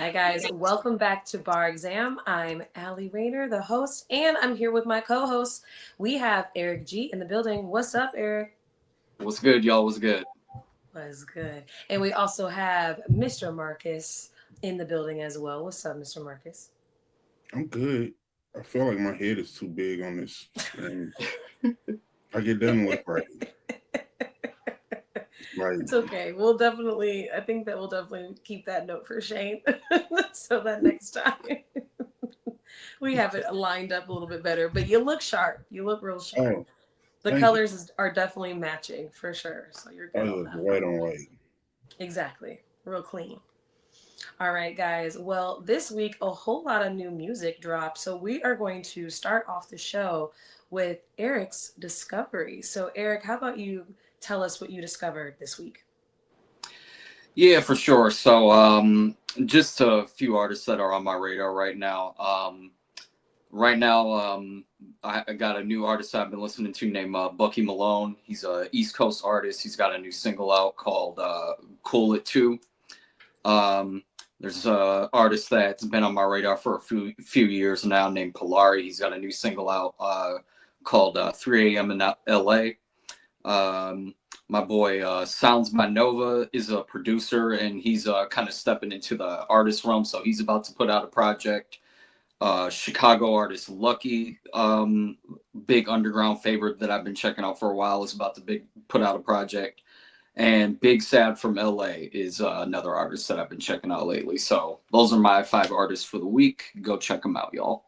Hi, guys. Welcome back to Bar Exam. I'm Allie Rayner, the host, and I'm here with my co host. We have Eric G in the building. What's up, Eric? What's good, y'all? What's good? Was good. And we also have Mr. Marcus in the building as well. What's up, Mr. Marcus? I'm good. I feel like my head is too big on this screen. I get done look right. Like, It's okay. I think that we'll definitely keep that note for Shane. So that next time we have it lined up a little bit better. But you look sharp. You look real sharp. oh, The thank you. are definitely matching for sure. So you're I good on look that white front. on white. Exactly. Real clean. All right, guys. Well, this week, a whole lot of new music dropped. So we are going to start off the show with Eric's discovery. So, Eric, how about you tell us what you discovered this week? Yeah, for sure. So, just a few artists that are on my radar right now. I got a new artist I've been listening to named Bucky Malone. He's a East Coast artist. He's got a new single out called "Cool It Too." Um, there's a artist that's been on my radar for a few years now named Polari. He's got a new single out called "3 a.m. in L.A." My boy Sounds by Nova is a producer, and he's kind of stepping into the artist realm. So he's about to put out a project. Chicago artist Lucky, big underground favorite that I've been checking out for a while, is about to put out a project. And Big Sad from LA is another artist that I've been checking out lately. So those are my 5 artists for the week. Go check them out, y'all.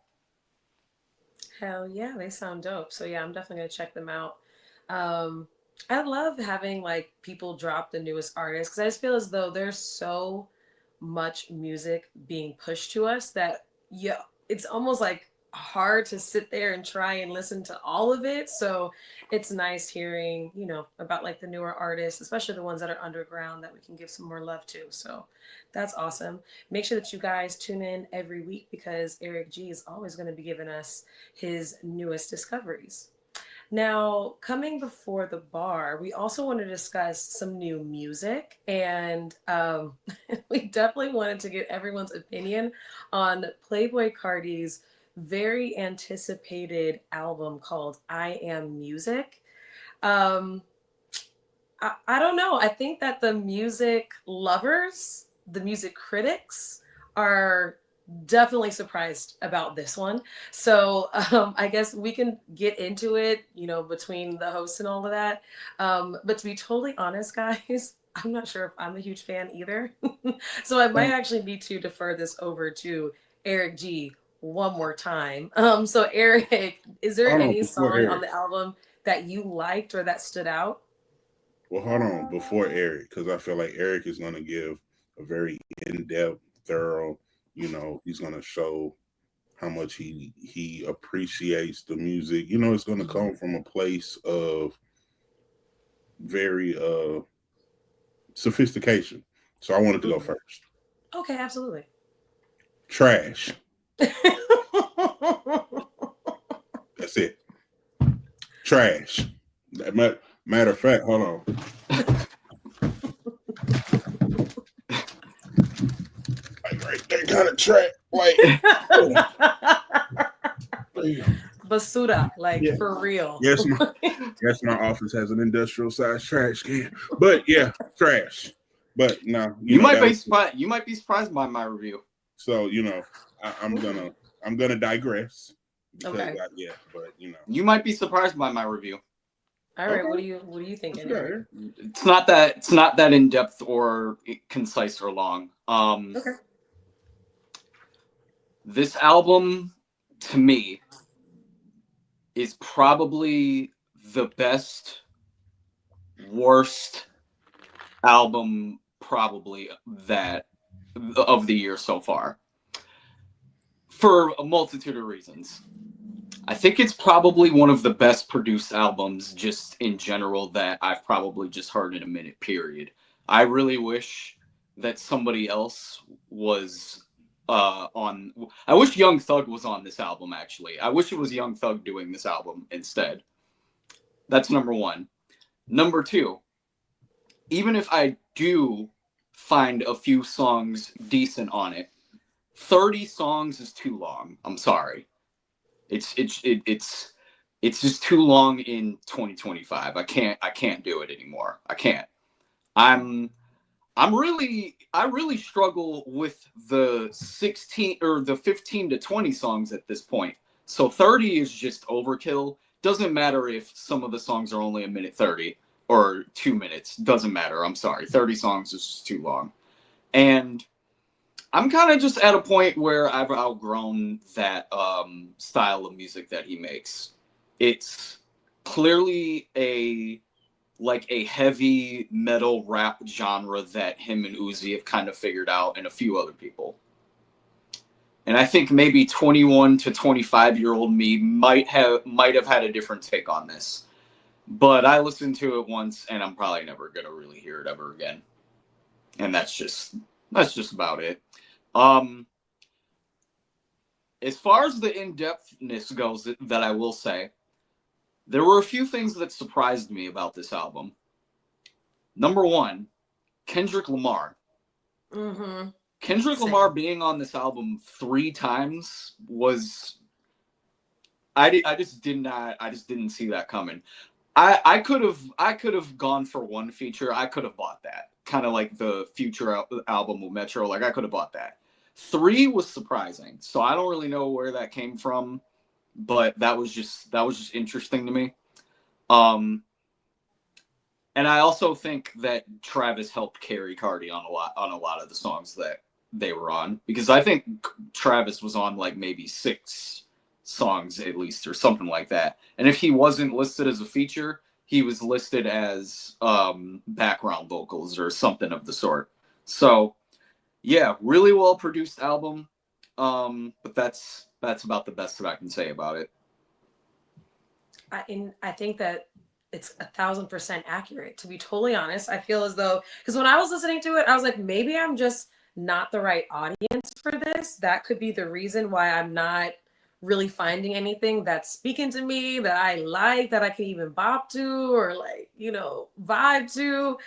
Hell yeah, they sound dope. So, yeah, I'm definitely going to check them out. Um, I love having like people drop the newest artists because I just feel as though there's so much music being pushed to us that yeah, it's almost like hard to sit there and try and listen to all of it. So it's nice hearing, about like the newer artists, especially the ones that are underground that we can give some more love to. So that's awesome. Make sure that you guys tune in every week because Eric G is always going to be giving us his newest discoveries. Now, coming before the bar, we also want to discuss some new music, and we definitely wanted to get everyone's opinion on Playboy Carti's very anticipated album called I Am Music. Um, I don't know. I think that the music lovers, the music critics, are definitely surprised about this one. So I guess we can get into it, between the hosts and all of that. But to be totally honest, guys, I'm not sure if I'm a huge fan either. So I might Thank actually need to defer this over to Eric G one more time. So Eric, is there Hold on any before song on Eric. the album that you liked or that stood out? Well, hold on before Eric, because I feel like Eric is gonna give a very in-depth, thorough. He's gonna show how much he appreciates the music. It's gonna Mhm. come from a place of very sophistication. So I wanted to go Mhm. first. Okay, absolutely. Trash. That's it. Trash. Matter of fact, hold on. Like right there, kind of trash. Like, Basura, like yeah. for real. Yes, my office has an industrial sized trash can. But yeah, trash. But no, You might that be was surprised. You might be surprised by my review. so. I'm Ooh. gonna digress because Okay. but You might be surprised by my review. All right. okay. What are you What thinking, you got Eric? here? It's not that in depth or concise or long. Okay. This album to me is probably the best worst album probably that of the year so far for a multitude of reasons. I think it's probably one of the best produced albums just in general that I've probably just heard in a minute period. I really wish that somebody else was on I wish Young Thug was on this album actually. I wish it was Young Thug doing this album instead. That's number 1. Number 2, even if I do find a few songs decent on it, 30 songs is too long. I'm sorry. It's just too long in 2025. I can't do it anymore. I can't. I'm I really struggle with the 16 or the 15 to 20 songs at this point. So 30 is just overkill. Doesn't matter if some of the songs are only a minute 30 or 2 minutes. Doesn't matter. I'm sorry. 30 songs is just too long. And I'm kind of just at a point where I've outgrown that style of music that he makes. It's clearly a heavy metal rap genre that him and Uzi have kind of figured out, and a few other people. And I think maybe 21 to 25-year-old me might have had a different take on this. But I listened to it once, and I'm probably never gonna really hear it ever again. And that's just about it. Um, as far as the in-depthness goes, that I will say, there were a few things that surprised me about this album. Number one, Kendrick Lamar. Mm-hmm. Kendrick Lamar Same. being on this album 3 times was I just didn't see that coming. I could have gone for one feature. I could have bought that. Kind of like the future album with Metro. Like I could have bought that. 3 was surprising. So I don't really know where that came from, but that was just interesting to me. Um and I also think that Travis helped carry Cardi on a lot of the songs that they were on, because I think Travis was on like maybe 6 songs at least or something like that. And if he wasn't listed as a feature, he was listed as background vocals or something of the sort. So yeah, really well produced album. But that's about the best that I can say about it. I think that it's 1,000% accurate. To be totally honest, I feel as though, because when I was listening to it, I was like, maybe I'm just not the right audience for this. That could be the reason why I'm not really finding anything that's speaking to me, that I like, that I can even bop to or like, vibe to.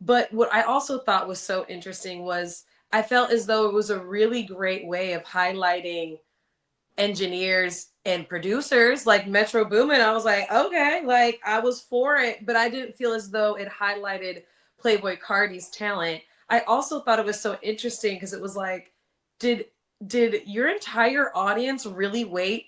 But what I also thought was so interesting was I felt as though it was a really great way of highlighting engineers and producers like Metro Boomin. I was like, okay, like I was for it, but I didn't feel as though it highlighted Playboy Cardi's talent. I also thought it was so interesting because it was like, did did your entire audience really wait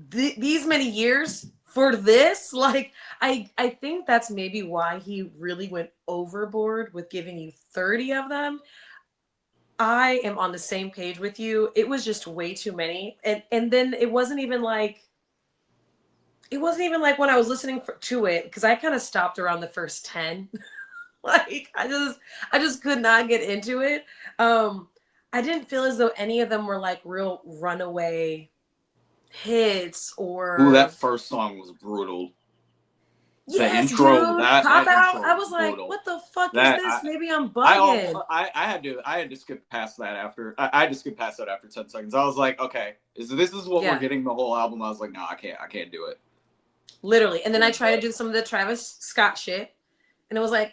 these many years for this? Like, I think that's maybe why he really went overboard with giving you 30 of them. I am on the same page with you. It was just way too many. And then it wasn't even like when I was listening to it, because I kind of stopped around the first 10. Like I just could not get into it. Um I didn't feel as though any of them were like real runaway hits Ooh, that or first song was brutal. The yes, intro, dude. that Pop that out. intro I was was like, brutal. what the fuck is That this? Maybe I'm I almost bugging. I had to skip past that after I had to skip past that after 10 seconds. I was like, okay, is this is what we're Yeah. getting the whole album? I was like, no, I can't do it. Literally. And then I tried to do some of the Travis Scott shit. And it was like,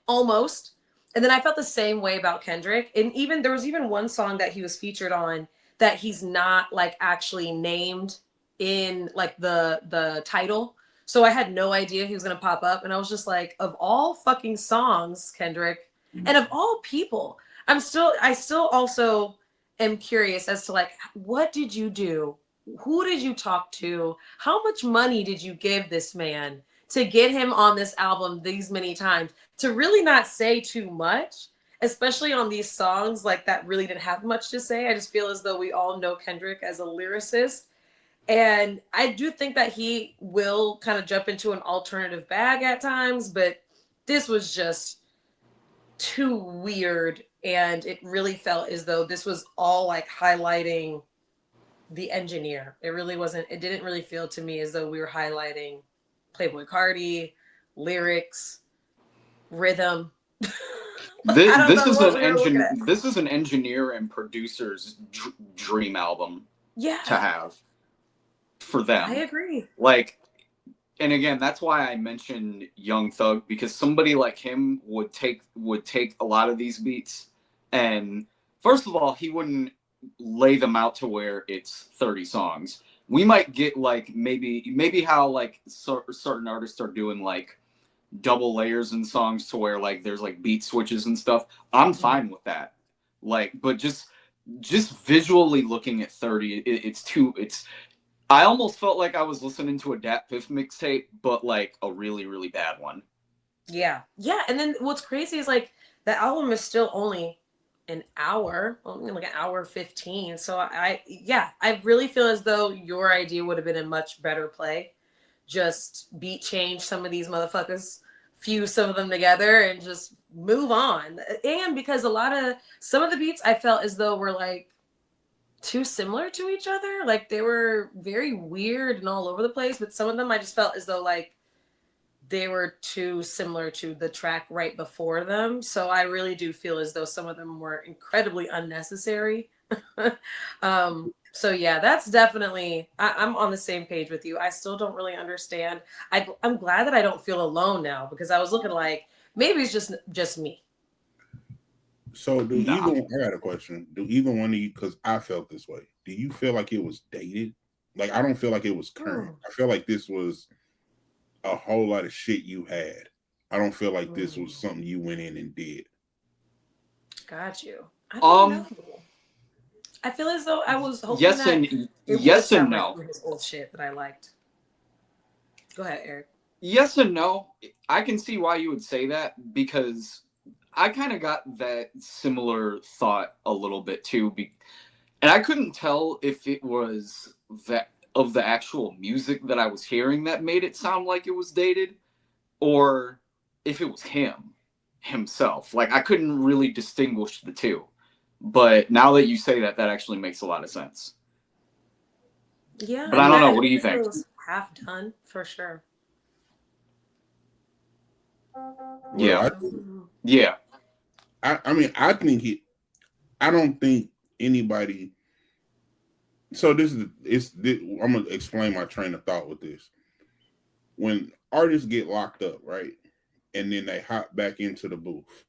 almost. And then I felt the same way about Kendrick. And even there was even one song that he was featured on that he's not like actually named in like the title. So I had no idea he was gonna pop up. And I was just like, of all fucking songs, Kendrick, and of all people, I still also am curious as to like, what did you do? Who did you talk to? How much money did you give this man to get him on this album these many times, to really not say too much, especially on these songs like that really didn't have much to say. I just feel as though we all know Kendrick as a lyricist. And I do think that he will kind of jump into an alternative bag at times, but this was just too weird. And it really felt as though this was all like highlighting the engineer. It didn't really feel to me as though we were highlighting Playboy Cardi, lyrics, rhythm. I don't This know is what we were looking at. this is an engineer and producer's dream album to Yeah, have for I them. agree. Like, and again, that's why I mentioned Young Thug, because somebody like him would take a lot of these beats and first of all, he wouldn't lay them out to where it's 30 songs. We might get like maybe how like certain artists are doing like double layers in songs to where like there's like beat switches and stuff. I'm Mm. fine with that. Like, but just visually looking at 30, it's too. It's I almost felt like I was listening to a Dat Piff mixtape, but like a really really bad one. Yeah. Yeah. And then what's crazy is like the album is still only an hour, only like an hour 15. So yeah, I really feel as though your idea would have been a much better play. Just beat change some of these motherfuckers, fuse some of them together, and just move on. And because a lot of some of the beats I felt as though were like too similar to each other. Like they were very weird and all over the place, but some of them I just felt as though like they were too similar to the track right before them. So I really do feel as though some of them were incredibly unnecessary. So yeah, that's definitely I'm on the same page with you. I still don't really understand. I'm glad that I don't feel alone now because I was looking like maybe it's just me. So do either Nah. one, I got a question. Do either one of you, because I felt this way, do you feel like it was dated? Like I don't feel like it was current. Hmm. I feel like this was a whole lot of shit you had. I don't feel like this Hmm. was something you went in and did. Got you. I don't know. Um. I feel as though I was hoping Yes that and it would yes and sound like no. some of his old shit that I liked. Go ahead, Eric. Yes and no. I can see why you would say that because I kind of got that similar thought a little bit too. And I couldn't tell if it was that of the actual music that I was hearing that made it sound like it was dated, or if it was himself. Like I couldn't really distinguish the two. But now that you say that, that actually makes a lot of sense. Yeah, But I I mean, don't know. I What do feel you as though think? it was half done for sure. Well, Yeah. Mhm. Yeah. I mean, I think it. I don't think anybody. So this is I'm gonna explain my train of thought with this. When artists get locked up, right, and then they hop back into the booth,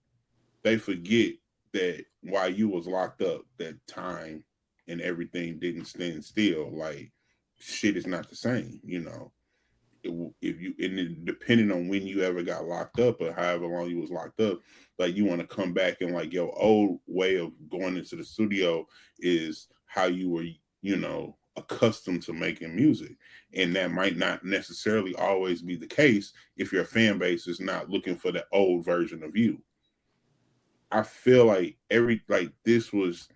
they forget that while you was locked up, that time and everything didn't stand still. Like shit is not the same, you know. If you and then depending on when you ever got locked up or however long you was locked up, like you want to come back and like your old way of going into the studio is how you were, you know, accustomed to making music, and that might not necessarily always be the case if your fan base is not looking for the old version of you. I feel like this was.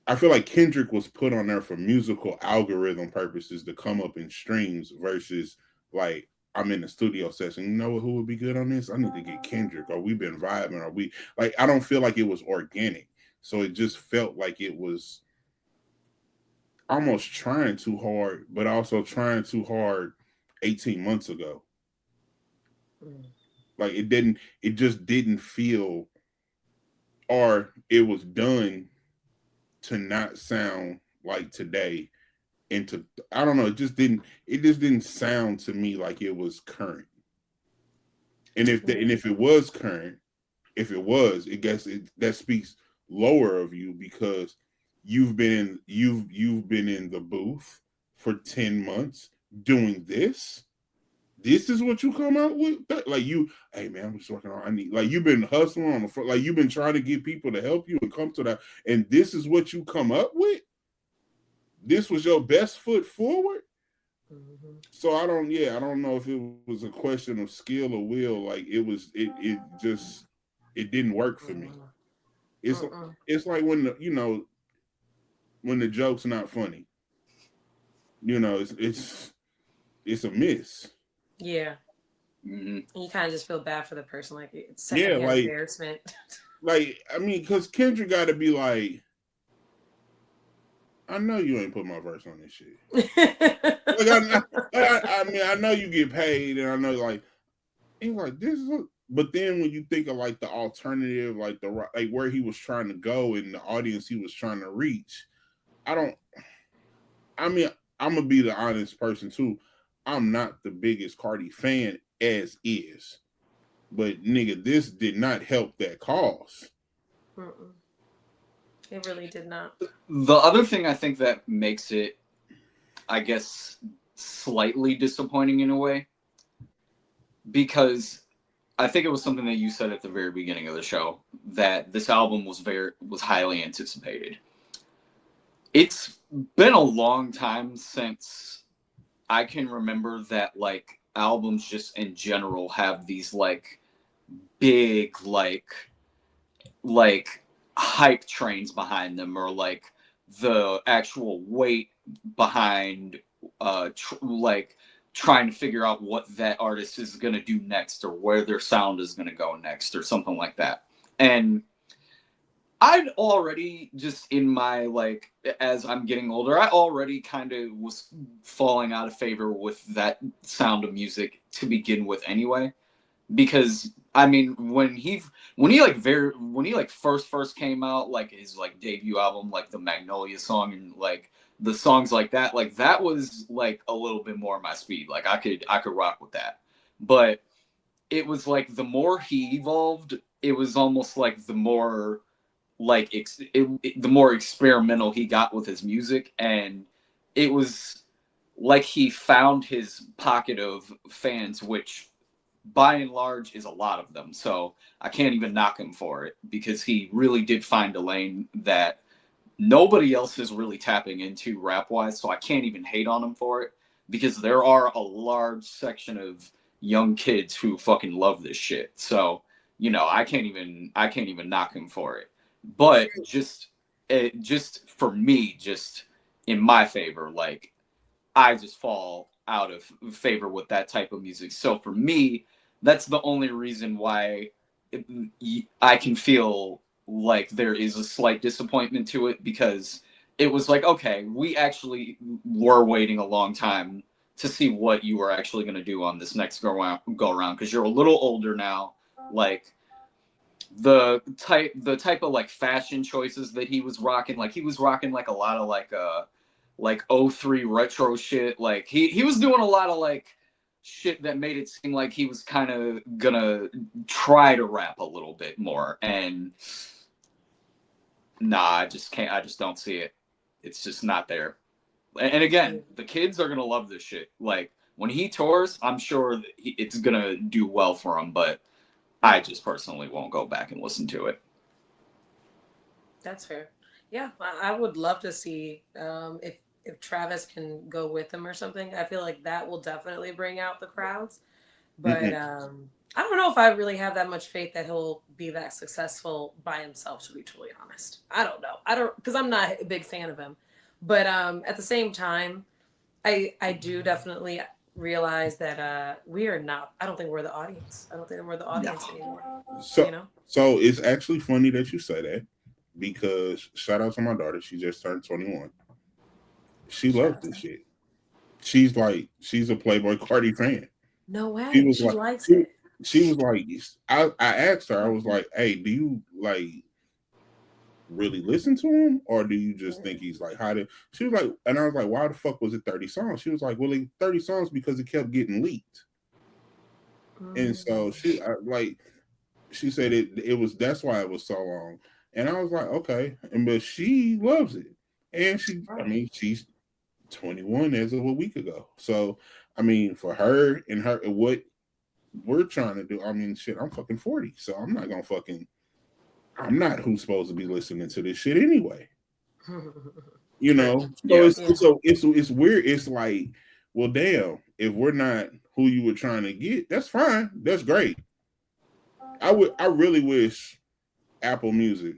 I feel like Kendrick was put on there for musical algorithm purposes to come up in streams versus like I'm in the studio session. You know who would be good on this? I need to get Kendrick. Or we've been vibing. Or we like. I don't feel like it was organic. So it just felt like it was almost trying too hard, but also trying too hard 18 months ago. Mm. Like it didn't. It just didn't feel, or it was done to not sound like today. And to I don't know, it just didn't sound to me like it was current. And if it was current, if it was, it guess that speaks lower of you because you've been in the booth for 10 months doing this. This is what you come out with? Like you, hey man, I'm just working on. I need like you've been hustling on the front, like you've been trying to get people to help you and come to that, and this is what you come up with. This was your best foot forward. Mhm. So I don't know if it was a question of skill or will. Like it just it didn't work for me. Mhm. It's Mm-mm. it's like when when the joke's not funny. It's a miss. Yeah. Hmm. And you kind of just feel bad for the person, like it's Yeah, secondhand embarrassment. I mean, because Kendrick got to be like, I know you ain't put my verse on this shit. Like I mean, I know you get paid, and I know he's like this is. But then when you think of like the alternative, like like where he was trying to go and the audience he was trying to reach, I don't. I mean, I'm gonna be the honest person too. I'm not the biggest Carti fan as is, but nigga, this did not help that cause. Mm-mm. It really did not. The other thing I think that makes it, I guess, slightly disappointing in a way, because I think it was something that you said at the very beginning of the show, that this album was highly anticipated. It's been a long time since I can remember that like albums just in general have these like big like hype trains behind them, or like the actual weight behind like trying to figure out what that artist is going to do next, or where their sound is going to go next, or something like that. And I'd already just in my like, as I'm getting older, I already kind of was falling out of favor with that sound of music to begin with anyway, because I mean when he like first came out, like his like debut album, like the Magnolia song, and like the songs like that was like a little bit more my speed. Like I could rock with that. But it was like the more he evolved, it was almost like the more like the more experimental he got with his music, and it was like he found his pocket of fans, which by and large is a lot of them. So I can't even knock him for it, because he really did find a lane that nobody else is really tapping into rap wise. So I can't even hate on him for it, because there are a large section of young kids who fucking love this shit. So, I can't even knock him for it. But just for me, just in my favor, like I just fall out of favor with that type of music. So for me, that's the only reason why I can feel like there is a slight disappointment to it, because it was like, okay, we actually were waiting a long time to see what you were actually going to do on this next go around, because you're a little older now. Like the type of like fashion choices that he was rocking, like he was rocking like a lot of like '03 retro shit. Like he was doing a lot of like shit that made it seem like he was kind of gonna try to rap a little bit more. And nah, I just can't. I just don't see it. It's just not there. And again, the kids are gonna love this shit. Like when he tours, I'm sure it's gonna do well for him. But I just personally won't go back and listen to it. That's fair. Yeah, I would love to see if Travis can go with him or something. I feel like that will definitely bring out the crowds. But Mm-mm. I don't know if I really have that much faith that he'll be that successful by himself. To be totally honest, I don't know. I don't, because I'm not a big fan of him. But at the same time, I do definitely realize that we are not. I don't think we're the audience. I don't think we're the No. audience anymore. So You know. so it's actually funny that you say that, because shout out to my daughter. She just turned 21. She Shout loves out to this her. shit. She's a Playboy Carti fan. No She way. was She like likes she, it. she was like I asked her, I was like, hey, do you like really listen to him, or do you just think he's like how did she was like, and I was like, why the fuck was it 30 songs? She was like, well, it 30 songs because it kept getting leaked. And so Mm, like she said it was that's why it was so long. And I was like, okay. And but she loves it. And I right. mean, she's 21 as of a week ago. So I mean, for her and her what we're trying to do, I mean, shit, I'm fucking 40. So I'm not who's supposed to be listening to this shit anyway. You True. know, so Yeah. Yeah. it's weird. It's like, well, damn, if we're not who you were trying to get, that's fine. That's great. I really wish Apple Music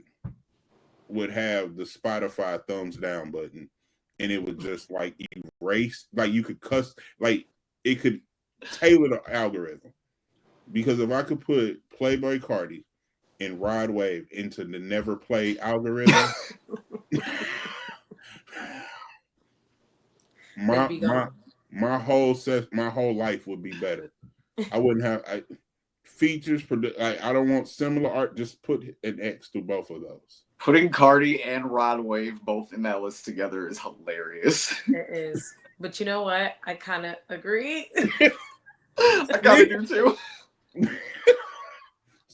would have the Spotify thumbs down button, and it would just like erase, like you could cuss, like it could tailor the algorithm. Because if I could put Playboy Cardi and Rod Wave into the never play algorithm, They'd my be my gone. my whole life would be better. I wouldn't have features. I don't want similar art. Just put an X through both of those. Putting Cardi and Rod Wave both in that list together is hilarious. It is. But you know what? I kind of agree. I gotta do too.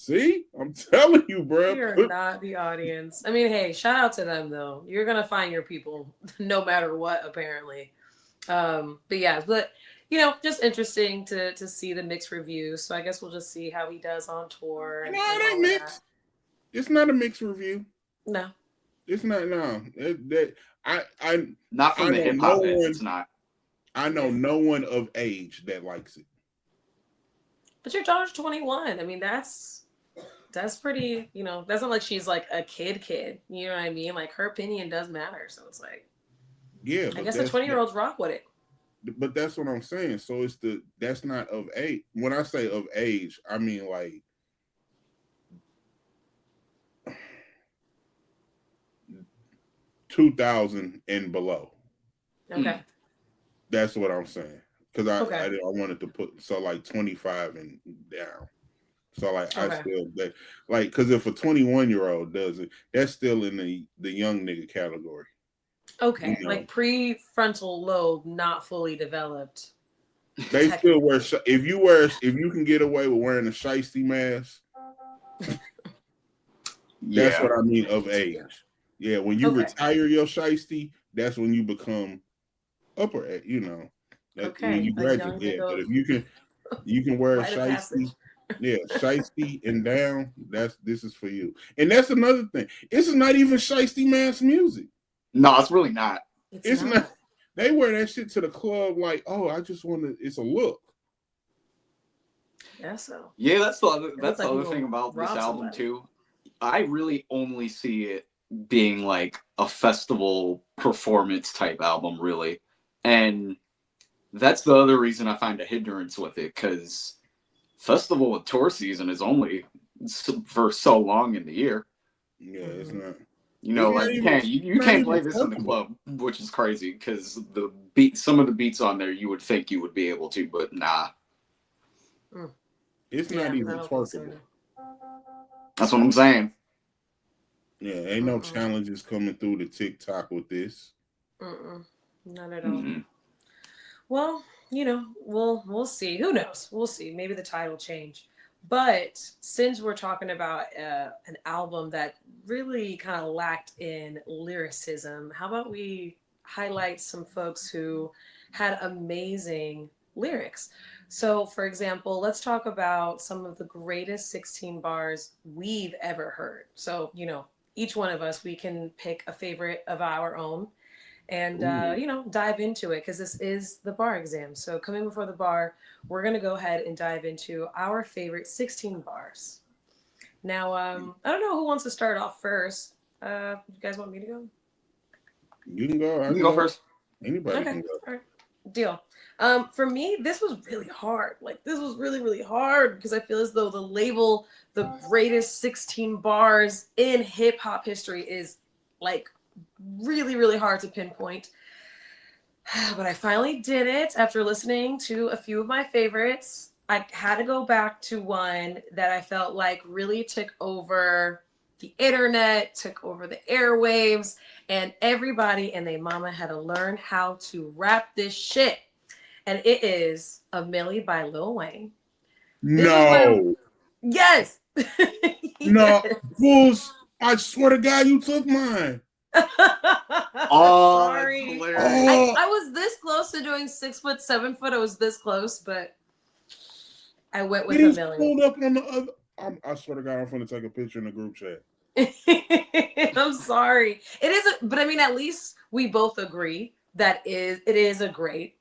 See, I'm telling you, bro. We are not the audience. I mean, hey, shout out to them though. You're gonna find your people no matter what, apparently. But yeah, but just interesting to see the mixed reviews. So I guess we'll just see how he does on tour No, and it ain't all of that. mixed. It's not a mixed review. No. It's not. No, that I I Not I from the know hip no hop heads. It's one. not. I know Yeah. no one of age that likes it. But your daughter's 21. I mean, that's pretty, that's not like she's like a kid. You know what I mean? Like her opinion does matter. So it's like Yeah, I but guess the 20-year-olds rock with it. that's what I'm saying. So that's not of age. When I say of age, I mean like 2000 and below. Mm. Okay. That's what I'm saying. Because I Okay. wanted to put so like 25 and down. So like I Okay. still that like because if a 21-year-old does it, that's still in the young nigga category. You Okay. know, Like prefrontal lobe not fully developed, they still wear technically. if you can get away with wearing a shiesty mask, that's Yeah. what I mean of Nice. Yeah. age. Yeah, when you Okay. retire your shiesty, that's when you become upper. When Okay. you A graduate. young Yeah, but nigga if you can wear a rite of shiesty. passage. Yeah, shiesty and down. This is for you. And that's another thing. This is not even shiesty mask music. No, it's really not. It's It's not. not. They wear that shit to the club like, oh, I just want to. It's a look. Yeah, so Yeah, it looked that's the like he other thing gonna about this rob album somebody. too. I really only see it being like a festival performance type album, really, and that's the other reason I find a hindrance with it because festival and tour season is only for so long in the year. Yeah, it's Hmm. not. You It's know, not like even. you Not can't even play this in the festival. club, which is crazy because some of the beats on there you would think you would be able to, but nah. Mm. It's not Yeah, I even don't think so twerkable. either. That's what I'm saying. Yeah, ain't no Mm-mm. challenges coming through the TikTok with this. Mm-mm. Not at all. Mm-hmm. Well, we'll see. Who knows? We'll see. Maybe the tide will change. But since we're talking about an album that really kind of lacked in lyricism, how about we highlight some folks who had amazing lyrics? So, for example, let's talk about some of the greatest 16 bars we've ever heard. So, each one of us, we can pick a favorite of our own and Ooh. dive into it because this is the bar exam. So coming before the bar, we're gonna go ahead and dive into our favorite 16 bars. Now, I don't know who wants to start off first. You guys want me to go? You can go. I You can can go go. first. Anybody Okay, can go. all right, deal. For me, this was really hard. Like this was really, really hard because I feel as though the label, the greatest 16 bars in hip hop history, is like really, really hard to pinpoint. But I finally did it after listening to a few of my favorites. I had to go back to one that I felt like really took over the internet, took over the airwaves, and everybody and their mama had to learn how to rap this shit. And it is A Millie by Lil Wayne. This was when, No, yes, no, yes. Bulls. I swear to God, you took mine. Oh, that's Sorry. I, hilarious. Oh, I was this close to doing 6 foot, 7 foot. I was this close, but I went with a he's million. pulled up on the other. I swear to God, I'm going to take a picture in the group chat. I'm sorry. It isn't, but I mean, at least we both agree that it is a great.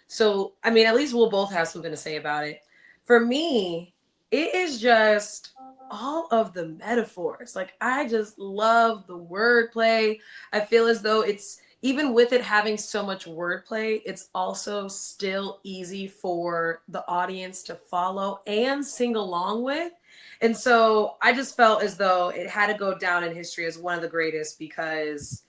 So, I mean, at least we'll both have something to say about it. For me, it is just all of the metaphors. Like, I just love the wordplay. I feel as though it's, even with it having so much wordplay, it's also still easy for the audience to follow and sing along with. And so I just felt as though it had to go down in history as one of the greatest because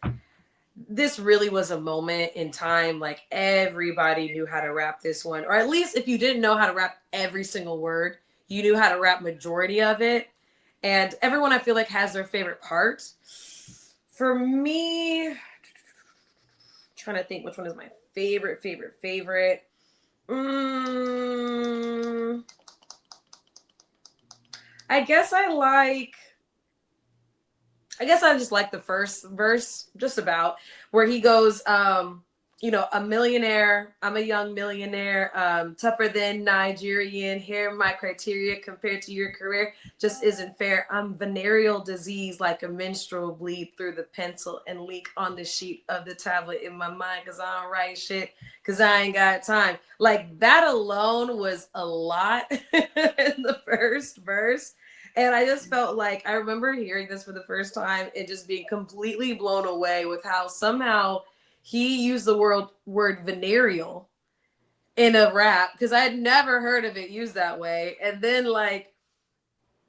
this really was a moment in time. Like everybody knew how to rap this one, or at least if you didn't know how to rap every single word, you knew how to rap majority of it. And everyone I feel like has their favorite part. For me, trying to think which one is my favorite. Mm, I guess I like I guess I just like the first verse, just about where he goes, a millionaire. I'm a young millionaire, tougher than Nigerian. Here, my criteria compared to your career just isn't fair. I'm venereal disease like a menstrual bleed through the pencil and leak on the sheet of the tablet in my mind because I don't write shit because I ain't got time. Like that alone was a lot in the first verse. And I just felt like I remember hearing this for the first time and just being completely blown away with how somehow he used the word venereal in a rap because I had never heard of it used that way. And then like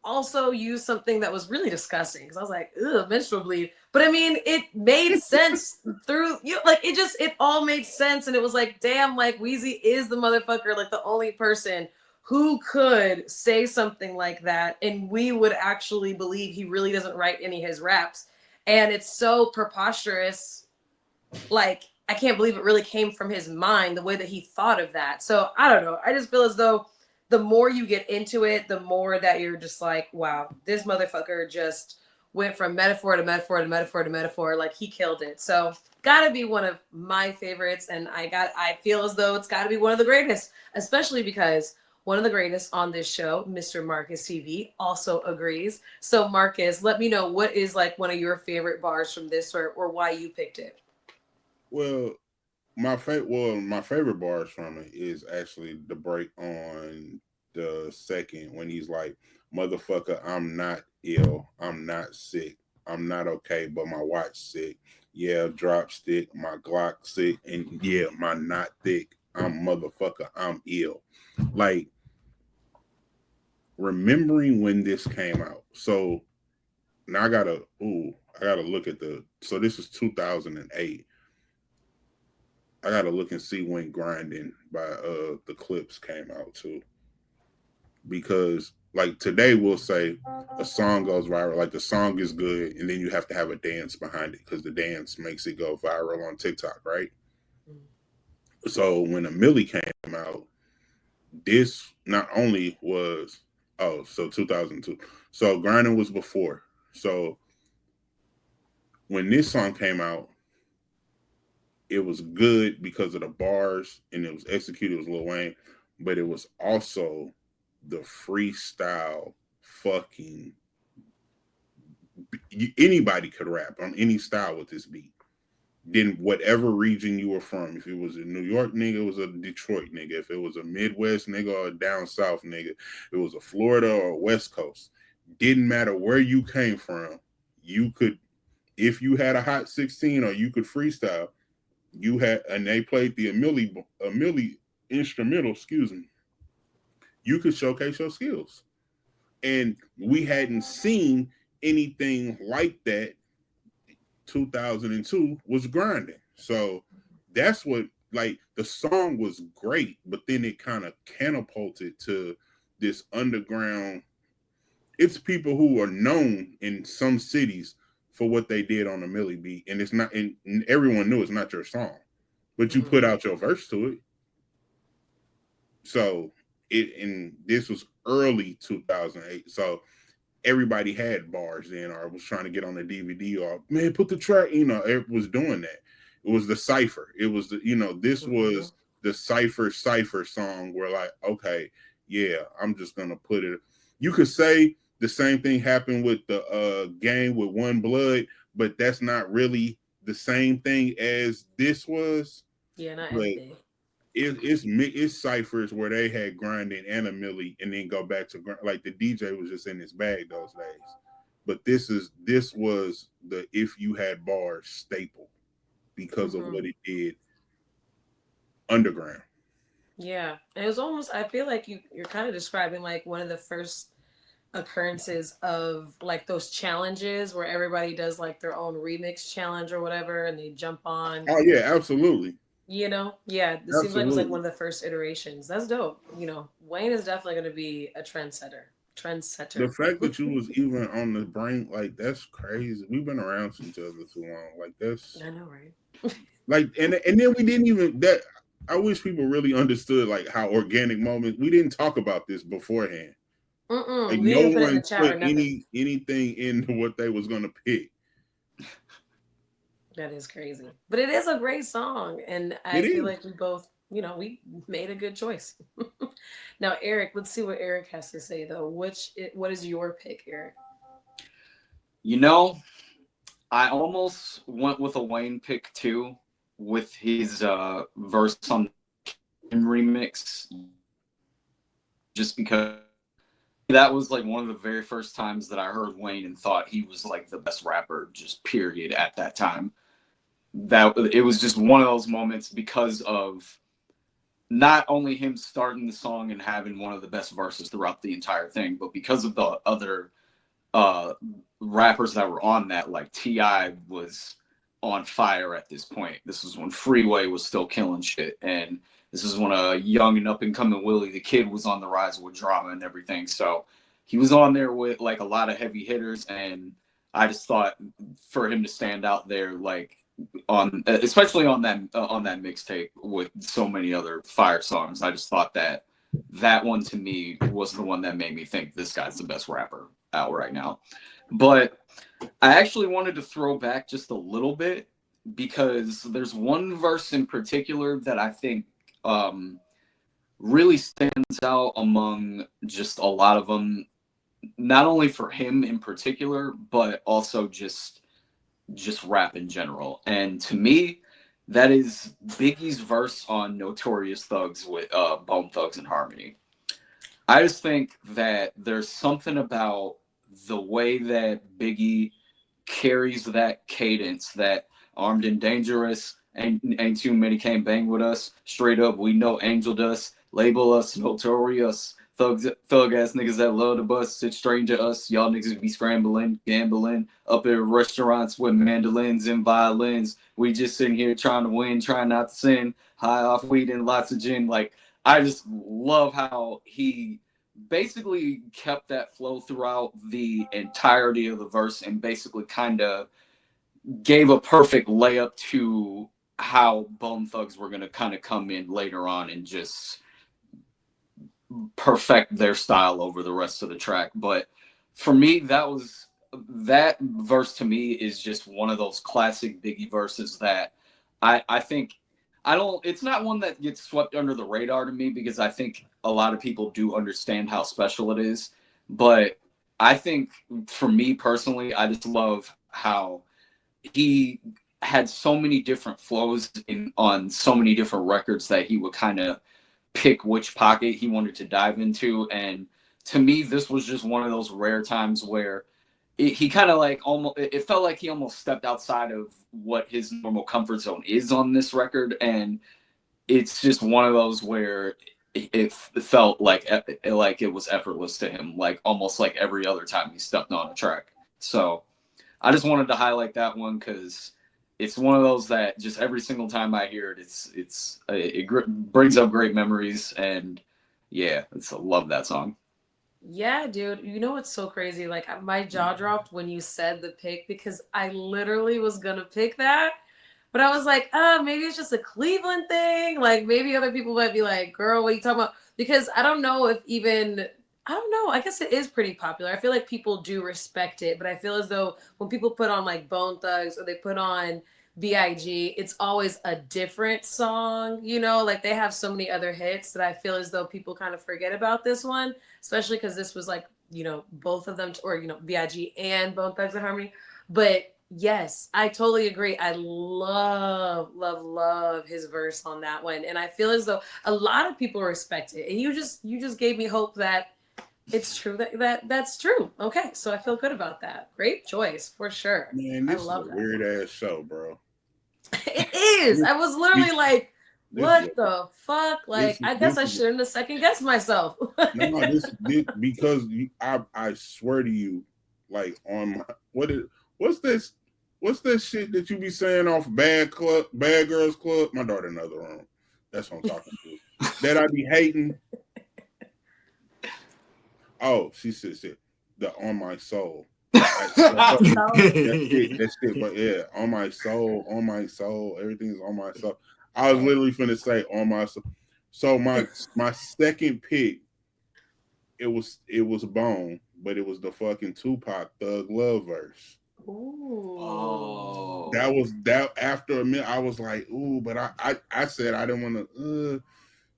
also used something that was really disgusting because I was like, ugh, menstrual bleed. But I mean, it made sense through you like it all made sense, and it was like, damn, like Wheezy is the motherfucker, like the only person who could say something like that, and we would actually believe he really doesn't write any of his raps. And it's so preposterous, like I can't believe it really came from his mind the way that he thought of that. So I don't know. I just feel as though the more you get into it, the more that you're just like, wow, this motherfucker just went from metaphor to metaphor to metaphor to metaphor. Like he killed it. So gotta be one of my favorites, and I feel as though it's gotta be one of the greatest, especially because one of the greatest on this show, Mr. Marcus TV, also agrees. So Marcus, let me know what is like one of your favorite bars from this, or why you picked it. Well, my favorite bars from it is actually the break on the second when he's like, "Motherfucker, I'm not ill, I'm not sick, I'm not okay, but my watch sick. Yeah, drop stick, my Glock sick, and yeah, my not thick. I'm motherfucker, I'm ill." Like remembering when this came out. So now I gotta look at so this is 2008. I gotta look and see when Grinding by the Clips came out too. Because like today we'll say a song goes viral, like the song is good, and then you have to have a dance behind it because the dance makes it go viral on TikTok, right? So when a Millie came out, this not only was 2002. So Grinding was before. So when this song came out, it was good because of the bars and it was executed. It was Lil Wayne, but it was also the freestyle fucking. Anybody could rap on any style with this beat. Then whatever region you were from, if it was a New York nigga, it was a Detroit nigga. If it was a Midwest nigga or a down south nigga, it was a Florida or a West Coast. Didn't matter where you came from, you could, if you had a hot 16 or you could freestyle, you had, and they played the Amelie instrumental, excuse me, you could showcase your skills. And we hadn't seen anything like that. 2002 was Grinding. So that's what, like, the song was great, but then it kind of catapulted to this underground. It's people who are known in some cities for what they did on the Millie beat, and it's not, and everyone knew it's not your song, but you Mm-hmm. put out your verse to it. So and this was early 2008. So everybody had bars then, or was trying to get on the DVD, or man, put the track, it was doing that. It was the cipher. It was this Mm-hmm. was the cipher song where, like, okay, yeah, I'm just gonna put it. You could say the same thing happened with the game with One Blood, but that's not really the same thing as this was. Yeah, not But everything. it's ciphers where they had Grinding and a Millie, and then go back to like the DJ was just in his bag those days. But this was the if you had bars staple because of Mm-hmm. what it did underground. Yeah, and it was almost. I feel like you're kind of describing like one of the first occurrences of like those challenges where everybody does like their own remix challenge or whatever, and they jump on. Oh yeah, absolutely, Yeah, this seems like it was like one absolutely. of the first iterations. That's dope. Wayne is definitely going to be a trendsetter. The Trendsetter. fact that you was even on the brain, like, that's crazy. We've been around each other too long. Like, that's I know, right? like, and then we didn't even that. I wish people really understood like how organic moments. We didn't talk about this beforehand. Like Mm-mm. We no didn't put it in one the chat put or nothing. anything into what they was gonna pick. That is crazy. But it is a great song. And It I feel is. like we both, we made a good choice. Now, Eric, let's see what Eric has to say, though. What is your pick, Eric? You know, I almost went with a Wayne pick too, with his verse on remix, just because that was like one of the very first times that I heard Wayne and thought he was like the best rapper, just period, at that time. That it was just one of those moments because of not only him starting the song and having one of the best verses throughout the entire thing, but because of the other uh, rappers that were on that, like Ti was on fire at this point. This was when Freeway was still killing shit, and this is when a young and up and coming Willie the Kid was on the rise with drama and everything. So he was on there with like a lot of heavy hitters, and I just thought for him to stand out there, like on especially on that mixtape with so many other fire songs, I just thought that that one to me was the one that made me think this guy's the best rapper out right now. But I actually wanted to throw back just a little bit because there's one verse in particular that I think really stands out among just a lot of them, not only for him in particular, but also just rap in general. And to me, that is Biggie's verse on Notorious Thugs with Bone Thugs and Harmony. I just think that there's something about the way that Biggie carries that cadence, that armed and dangerous, ain't too many came bang with us. Straight up, we know Angel Dust, label us notorious. Thug ass niggas that love to bust, sit strange to us. Y'all niggas be scrambling, gambling, up at restaurants with mandolins and violins. We just sitting here trying to win, trying not to sin. High off weed and lots of gin. Like, I just love how he basically kept that flow throughout the entirety of the verse and basically kind of gave a perfect layup to how Bone Thugs were going to kind of come in later on and just perfect their style over the rest of the track. But for me, that verse to me is just one of those classic Biggie verses that I think I don't. It's not one that gets swept under the radar to me because I think a lot of people do understand how special it is. But I think for me personally, I just love how he had so many different flows in on so many different records that he would kind of pick which pocket he wanted to dive into. And to me, this was just one of those rare times where he kind of like almost it felt like he almost stepped outside of what his normal comfort zone is on this record, and it's just one of those where it felt like it was effortless to him, like almost like every other time he stepped on a track. So I just wanted to highlight that one because it's one of those that just every single time I hear it, brings up great memories, and yeah, I love that song. Yeah, dude. You know what's so crazy? Like my jaw dropped when you said the pick because I literally was gonna pick that, but I was like, maybe it's just a Cleveland thing. Like maybe other people might be like, girl, what are you talking about? Because I don't know if even I don't know. I guess it is pretty popular. I feel like people do respect it, but I feel as though when people put on like Bone Thugs or they put on BIG, it's always a different song, like they have so many other hits that I feel as though people kind of forget about this one, especially because this was like, both of them, or, BIG and Bone Thugs and Harmony. But yes, I totally agree. I love, love, love his verse on that one. And I feel as though a lot of people respect it. And you just gave me hope that it's true that's true. Okay. So I feel good about that. Great choice for sure. Man, I this is a love that. weird ass show, bro. It is. This I was literally this, like, this is what the fuck? Like, I guess this I is shouldn't have second guessed myself. no, this because I swear to you, like on my what's this what's this shit that you be saying off Bad Girls Club? My daughter in another room. That's what I'm talking to. That I be hating. Oh, she said the on my soul. On my soul. That's it. That's it. But yeah, on my soul. Everything's on my soul. I was Okay. literally finna say on my soul. So my second pick it was Bone, but it was the fucking Tupac Thug Love verse. Ooh. That Oh. was that after a minute I was like, ooh, but I said I didn't want to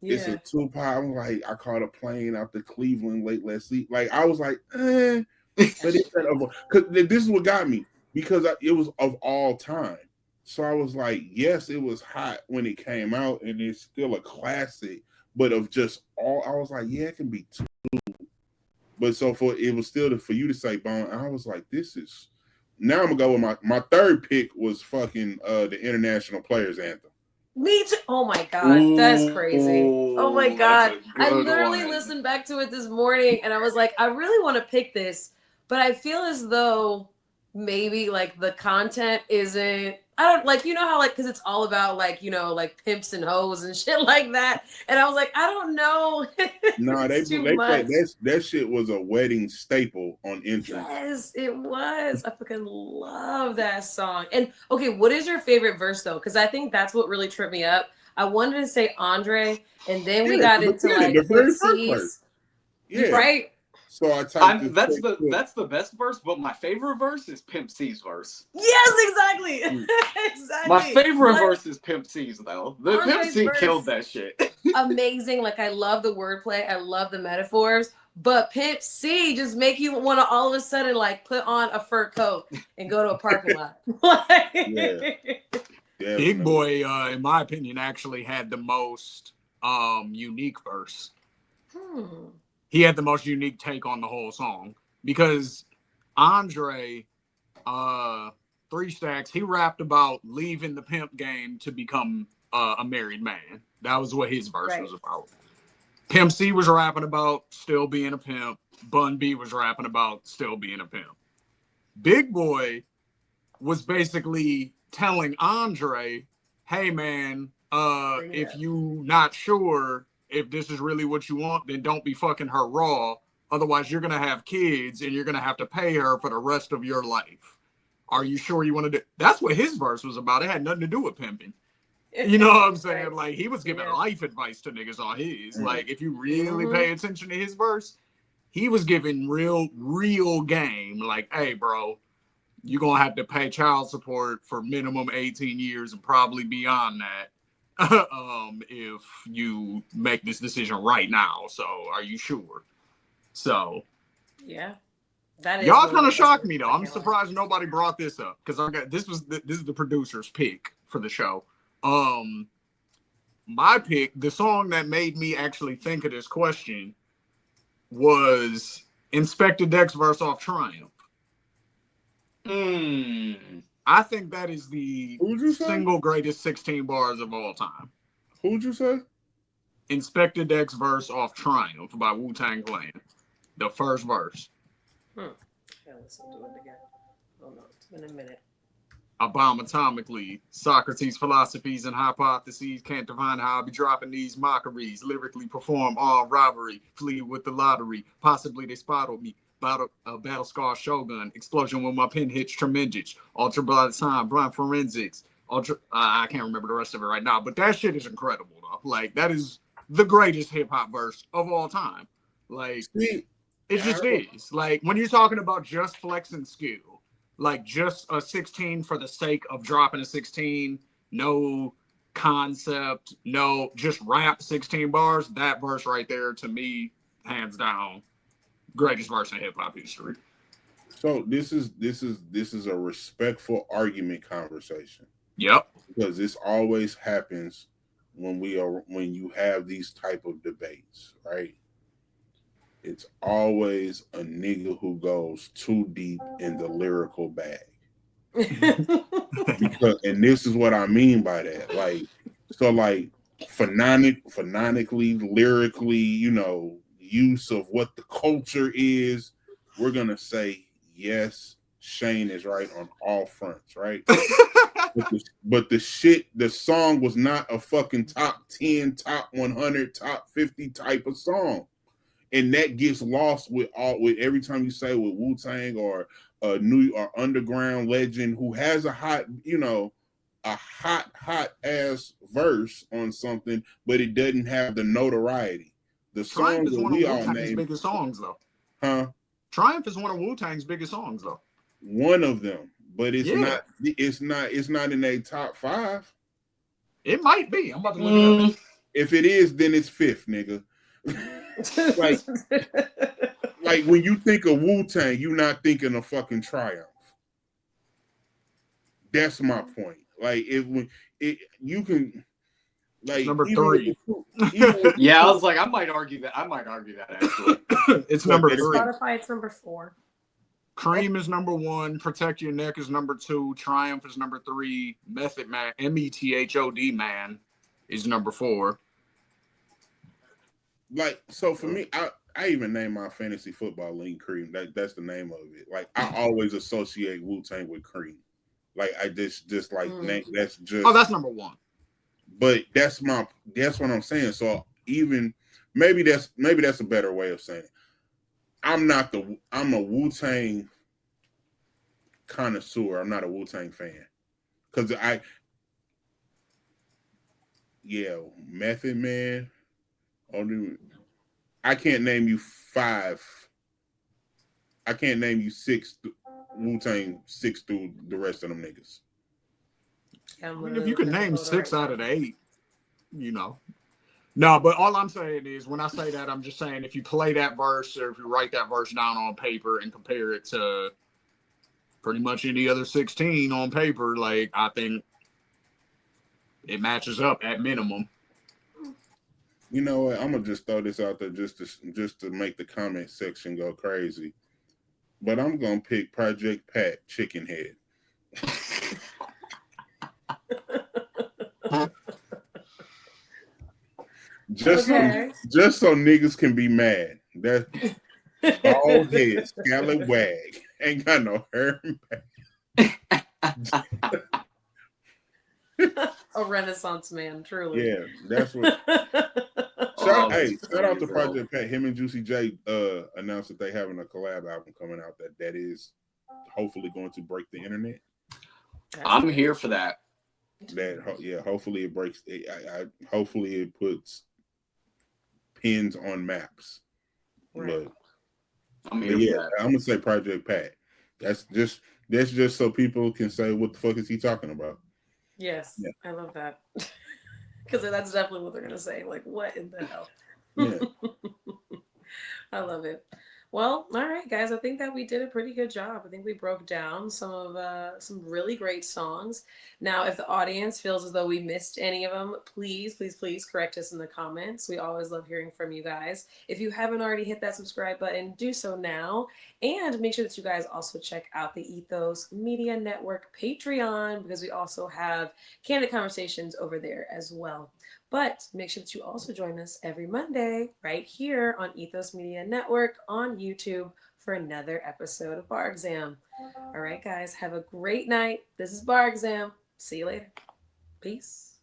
it's a Yeah. Tupac. I'm like, I caught a plane out to Cleveland late last week. Like I was like, but it said because this is what got me because it was of all time. So I was like, yes, it was hot when it came out, and it's still a classic. But of just all, I was like, yeah, it can be two. But so for it was still for you to say Bone, I was like, this is. Now I'm gonna go with my third pick was fucking the International Players Anthem. Me too. Oh my God. That's crazy. Oh my Ooh, that's God. a I good literally one. listened back to it this morning and I was like, I really want to pick this, but I feel as though maybe like the content isn't. I don't like, you know how, like, because it's all about, like, like pimps and hoes and shit like that. And I was like, I don't know if Nah, it's too they played much. that shit was a wedding staple on entrance. Yes, it was. I fucking love that song. And okay, what is your favorite verse though? Because I think that's what really tripped me up. I wanted to say Andre, and then we Yeah, got from the into beginning, like the Pimp very first verse. C's. You Yeah. right? So I typed this That's quick. the best verse, but my favorite verse is Pimp C's verse. Yes, exactly. Mm. My Exactly. favorite Like verse is Pimp C's though. The Pimp Andre's C killed verse, that shit. amazing. Like I love the wordplay. I love the metaphors. But Pimp C just make you want to all of a sudden like put on a fur coat and go to a parking lot. Yeah, Big definitely. Boy, in my opinion, actually had the most unique verse. Hmm. He had the most unique take on the whole song because Andre, uh, Three Stacks, he rapped about leaving the pimp game to become a married man. That was what his verse Right. was about. Pimp C was rapping about still being a pimp. Bun B was rapping about still being a pimp. Big Boy was basically telling Andre, "Hey man, Bring it if up. you not sure if this is really what you want, then don't be fucking her raw. Otherwise, you're gonna have kids and you're gonna have to pay her for the rest of your life. Are you sure you want to do?" That's what his verse was about. It had nothing to do with pimping. You know what I'm saying? Right. Like he was giving Yeah. life advice to niggas on his. Mm. Like if you really Mm-hmm. pay attention to his verse, he was giving real game. Like, hey, bro, you're gonna have to pay child support for minimum 18 years and probably beyond that if you make this decision right now. So are you sure? So Yeah. That is y'all one of kind the of best shocked verses. me though. I I'm can't lie. surprised nobody brought this up because I got this is the producer's pick for the show. Um my pick, the song that made me actually think of this question was Inspector Deck's verse off Triumph. Mm. I think that is the Who'd you say? single greatest 16 bars of all time. Who'd you say? Inspector Deck's verse off Triumph by Wu Tang Clan. The first verse. Hmm. Yeah, listen to it again. Oh no, it's been a minute. I bomb atomically. Socrates' philosophies and hypotheses can't define how I be dropping these mockeries. Lyrically perform armed robbery. Flee with the lottery. Possibly they spotted me. Battle scar shogun. Explosion when my pen hits tremendous. Ultra blood time. Blind forensics. Ultra. I can't remember the rest of it right now, but that shit is incredible though. Like that is the greatest hip hop verse of all time. Like See, it I, just is. Like when you're talking about just flex and skill, like just a 16 for the sake of dropping a 16, no concept, no just rap 16 bars, that verse right there to me, hands down, greatest verse in hip hop history. so this is a respectful argument conversation Yep. because this always happens when you have these type of debates, right? It's always a nigga who goes too deep in the lyrical bag. Because and this is what I mean by that. Like so like phonetically, lyrically, use of what the culture is, we're gonna say yes, Shane is right on all fronts, right? But the shit, the song was not a fucking top 10, top 100, top 50 type of song, and that gets lost with every time you say with Wu Tang or a new or underground legend who has a hot ass verse on something, but it doesn't have the notoriety. the Triumph song is that one of we all Wu-Tang's named, biggest songs, though. huh? Triumph is one of Wu-Tang's biggest songs, though. One of them, but it's Yeah, not. It's not in a top five. it might be. I'm about to look it up. If it is, then it's fifth, nigga. like, like when you think of Wu Tang, you're not thinking of fucking Triumph. That's my point. Like, if when it, you can, It's like, number three. even with Yeah, I was like, I might argue that. I might argue that actually. It's What, number that On it's three. Spotify, it's number 4. Cream is number 1. Protect Your Neck is number 2. Triumph is number 3. Method Man, Method Man, is number 4. like, so for me, I even name my fantasy football league Cream. That's the name of it. Like, I always associate Wu Tang with Cream. Like, I just like that's just. Oh, that's number 1. But that's what I'm saying. So even maybe that's a better way of saying it. I'm a Wu Tang connoisseur. I'm not a Wu Tang fan. Cause Method Man. I can't name you 5. I can't name you 6 Wu Tang 6 through the rest of them niggas. Yeah, I'm I mean, if literally you can looking at the name photo 6 right out now. of the 8, you know. No, but all I'm saying is when I say that, I'm just saying if you play that verse or if you write that verse down on paper and compare it to pretty much any other 16 on paper, like, I think it matches up at minimum. You know what? I'm gonna just throw this out there just to make the comment section go crazy. But I'm gonna pick Project Pat Chicken Head. Just Okay. just so niggas can be mad. That bald head, scallop wag, ain't got no hair. A renaissance man, truly. Yeah, that's what. Oh, that's Shout funny out as to hell. Project Pat. Him and Juicy J announced that they having a collab album coming out that is hopefully going to break the internet. I'm here for that. Hopefully it breaks. Hopefully it puts pins on maps. Right. I'm But here for yeah, that. I'm gonna say Project Pat. That's just so people can say what the fuck is he talking about. Yes, Yeah, I love that. Because that's definitely what they're going to say. Like, what in the hell? yeah. I love it. Well, all right, guys. I think that we did a pretty good job. I think we broke down some really great songs. Now, if the audience feels as though we missed any of them, please, please, please correct us in the comments. We always love hearing from you guys. If you haven't already hit that subscribe button, do so now, and make sure that you guys also check out the Ethos Media Network Patreon because we also have candid conversations over there as well. But make sure that you also join us every Monday right here on Ethos Media Network on YouTube for another episode of Bar Exam. All right, guys, have a great night. This is Bar Exam. See you later. Peace.